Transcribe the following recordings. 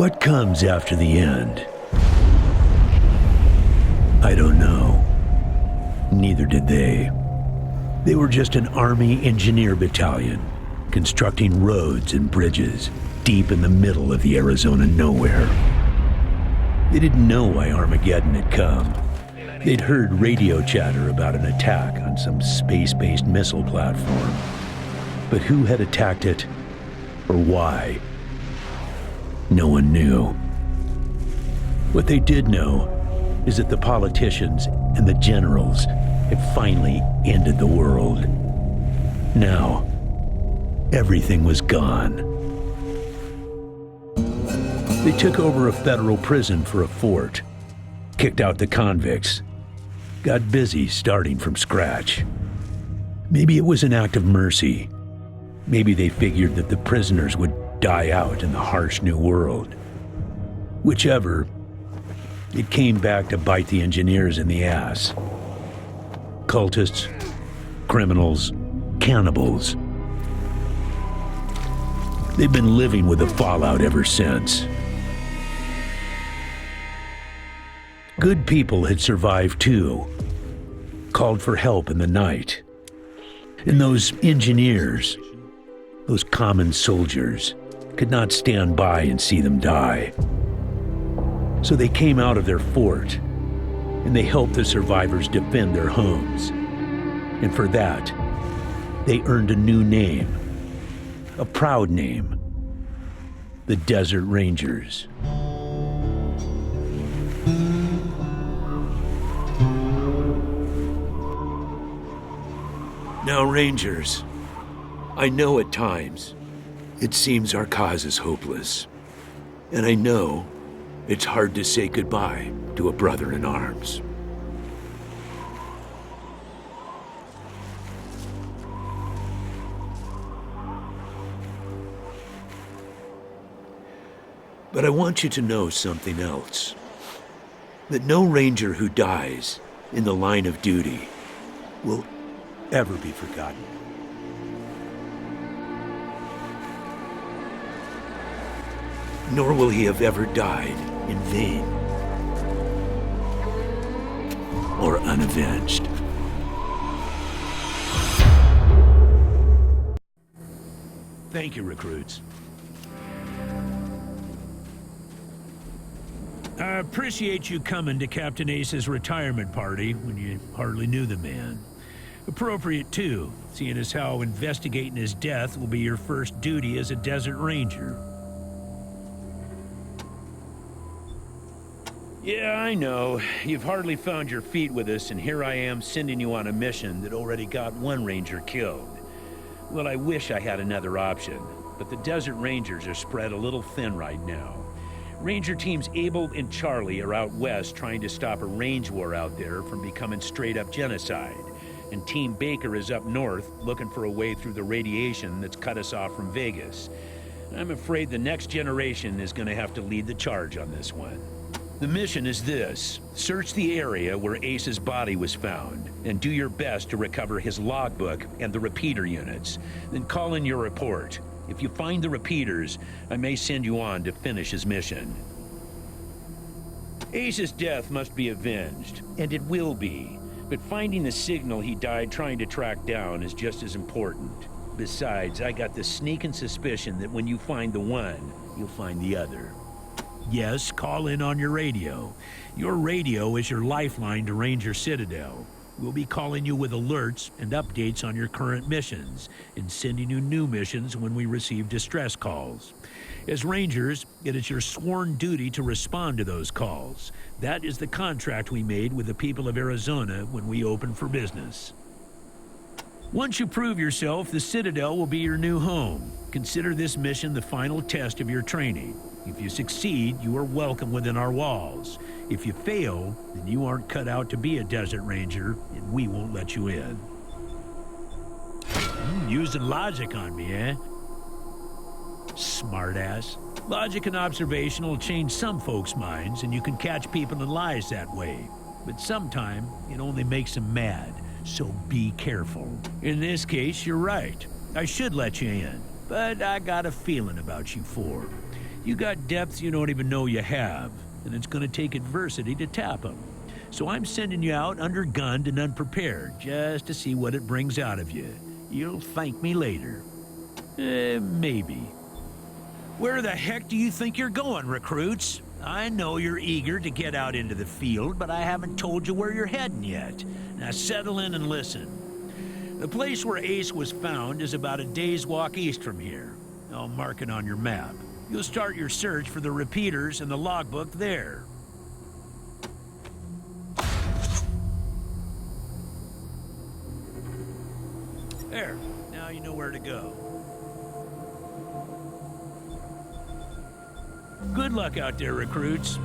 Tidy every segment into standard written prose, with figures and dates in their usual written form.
What comes after the end? I don't know. Neither did they. They were just an Army engineer battalion, constructing roads and bridges deep in the middle of the Arizona nowhere. They didn't know why Armageddon had come. They'd heard radio chatter about an attack on some space-based missile platform. But who had attacked it, or why? No one knew. What they did know is that the politicians and the generals had finally ended the world. Now, everything was gone. They took over a federal prison for a fort, kicked out the convicts, got busy starting from scratch. Maybe it was an act of mercy. Maybe they figured that the prisoners would die out in the harsh new world. Whichever, it came back to bite the engineers in the ass. Cultists, criminals, cannibals. They've been living with the fallout ever since. Good people had survived too, called for help in the night. And those engineers, those common soldiers, could not stand by and see them die. So they came out of their fort, and they helped the survivors defend their homes. And for that, they earned a new name, a proud name, the Desert Rangers. Now, Rangers, I know at times it seems our cause is hopeless, and I know it's hard to say goodbye to a brother in arms. But I want you to know something else. That no Ranger who dies in the line of duty will ever be forgotten. Nor will he have ever died in vain or unavenged. Thank you, recruits. I appreciate you coming to Captain Ace's retirement party when you hardly knew the man. Appropriate, too, seeing as how investigating his death will be your first duty as a Desert Ranger. Yeah, I know. You've hardly found your feet with us, and here I am sending you on a mission that already got one Ranger killed. Well, I wish I had another option, but the Desert Rangers are spread a little thin right now. Ranger Teams Abel and Charlie are out west trying to stop a range war out there from becoming straight-up genocide. And Team Baker is up north, looking for a way through the radiation that's cut us off from Vegas. I'm afraid the next generation is going to have to lead the charge on this one. The mission is this: search the area where Ace's body was found, and do your best to recover his logbook and the repeater units. Then call in your report. If you find the repeaters, I may send you on to finish his mission. Ace's death must be avenged, and it will be. But finding the signal he died trying to track down is just as important. Besides, I got the sneaking suspicion that when you find the one, you'll find the other. Yes, call in on your radio. Your radio is your lifeline to Ranger Citadel. We'll be calling you with alerts and updates on your current missions, and sending you new missions when we receive distress calls. As Rangers, it is your sworn duty to respond to those calls. That is the contract we made with the people of Arizona when we opened for business. Once you prove yourself, the Citadel will be your new home. Consider this mission the final test of your training. If you succeed, you are welcome within our walls. If you fail, then you aren't cut out to be a Desert Ranger, and we won't let you in. Using logic on me, eh? Smartass. Logic and observation will change some folks' minds, and you can catch people in lies that way. But sometimes, it only makes them mad, so be careful. In this case, you're right. I should let you in, but I got a feeling about you four. You got depths you don't even know you have, and it's gonna take adversity to tap them. So I'm sending you out undergunned and unprepared, just to see what it brings out of you. You'll thank me later. Maybe. Where the heck do you think you're going, recruits? I know you're eager to get out into the field, but I haven't told you where you're heading yet. Now settle in and listen. The place where Ace was found is about a day's walk east from here. I'll mark it on your map. You'll start your search for the repeaters and the logbook there. There, now you know where to go. Good luck out there, recruits.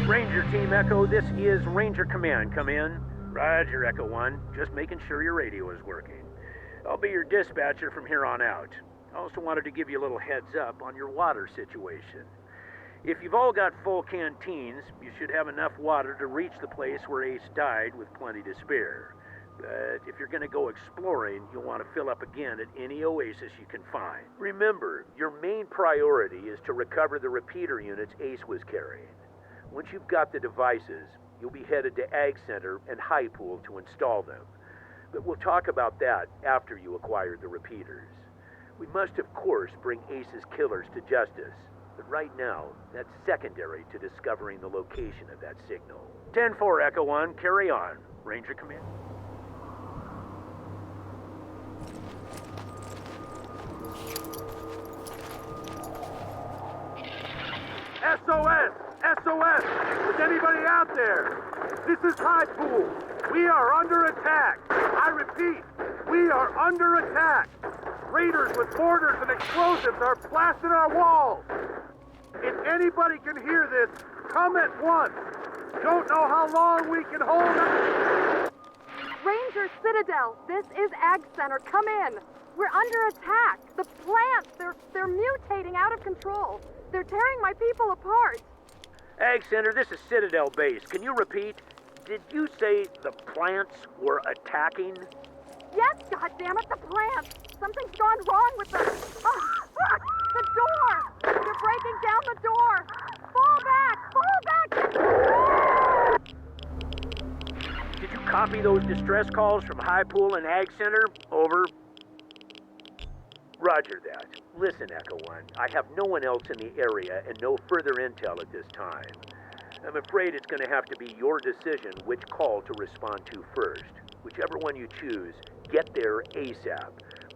Ranger Team Echo, this is Ranger Command. Come in. Roger, Echo 1. Just making sure your radio is working. I'll be your dispatcher from here on out. I also wanted to give you a little heads up on your water situation. If you've all got full canteens, you should have enough water to reach the place where Ace died with plenty to spare. But if you're going to go exploring, you'll want to fill up again at any oasis you can find. Remember, your main priority is to recover the repeater units Ace was carrying. Once you've got the devices, you'll be headed to Ag Center and High Pool to install them. But we'll talk about that after you acquire the repeaters. We must, of course, bring Ace's killers to justice. But right now, that's secondary to discovering the location of that signal. 10-4, Echo 1, carry on. Ranger Command. SOS! SOS! Is anybody out there? This is High Pool. We are under attack. I repeat, we are under attack. Raiders with mortars and explosives are blasting our walls. If anybody can hear this, come at once. Don't know how long we can hold it. Ranger Citadel, this is Ag Center. Come in. We're under attack. The plants, they're mutating out of control. They're tearing my people apart. Ag Center, this is Citadel Base. Can you repeat? Did you say the plants were attacking? Yes, goddammit, the plants. Something's gone wrong with the... Oh, fuck! The door! They're breaking down the door! Fall back! Fall back! Did you copy those distress calls from High Pool and Ag Center? Over. Roger that. Listen, Echo One, I have no one else in the area and no further intel at this time. I'm afraid it's going to have to be your decision which call to respond to first. Whichever one you choose, get there ASAP.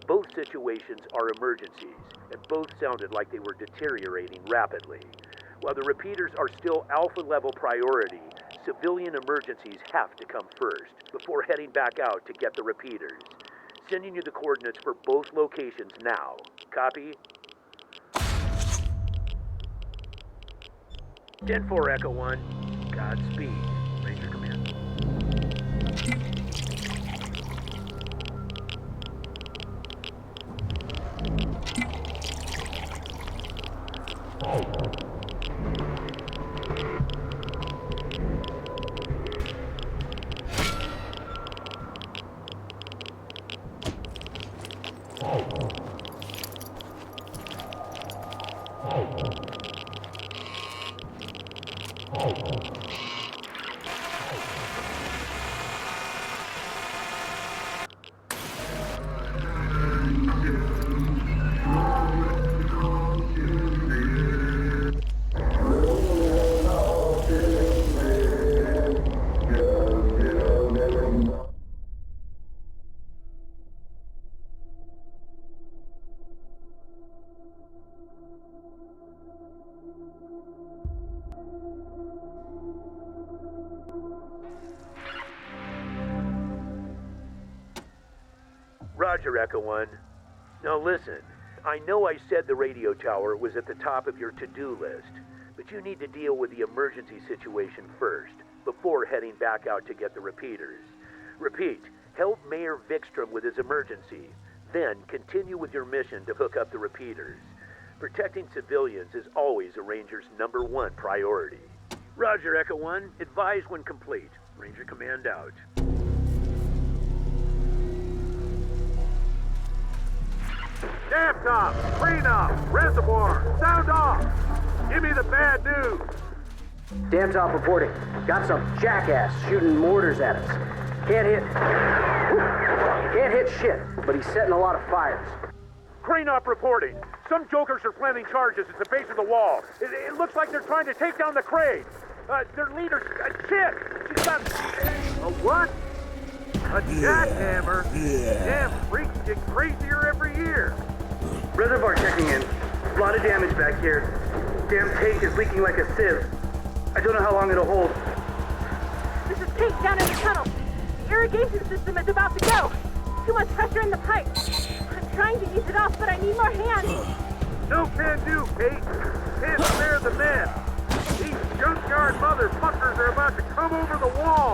Both situations are emergencies, and both sounded like they were deteriorating rapidly. While the repeaters are still alpha-level priority, civilian emergencies have to come first, before heading back out to get the repeaters. Sending you the coordinates for both locations now. Copy? 10-4, Echo 1. Godspeed. Ranger Command. Roger, Echo One. Now listen, I know I said the radio tower was at the top of your to-do list, but you need to deal with the emergency situation first, before heading back out to get the repeaters. Repeat, help Mayor Vikstrom with his emergency, then continue with your mission to hook up the repeaters. Protecting civilians is always a Ranger's #1 priority. Roger, Echo One. Advise when complete. Ranger Command out. Dam top, clean up, reservoir, sound off. Give me the bad news. Dam top reporting. Got some jackass shooting mortars at us. Can't hit shit, but he's setting a lot of fires. Crane up reporting. Some jokers are planting charges at the base of the wall. It looks like they're trying to take down the crane. Their leader, shit! She's got... A what? A jackhammer? Damn freaks get crazier every year. Reservoir checking in. A lot of damage back here. Damn tank is leaking like a sieve. I don't know how long it'll hold. This is Kate down in the tunnel. The irrigation system is about to go. Too much pressure in the pipe. I'm trying to ease it off, but I need more hands. No can do, Kate. Can't spare the men. These junkyard motherfuckers are about to come over the wall.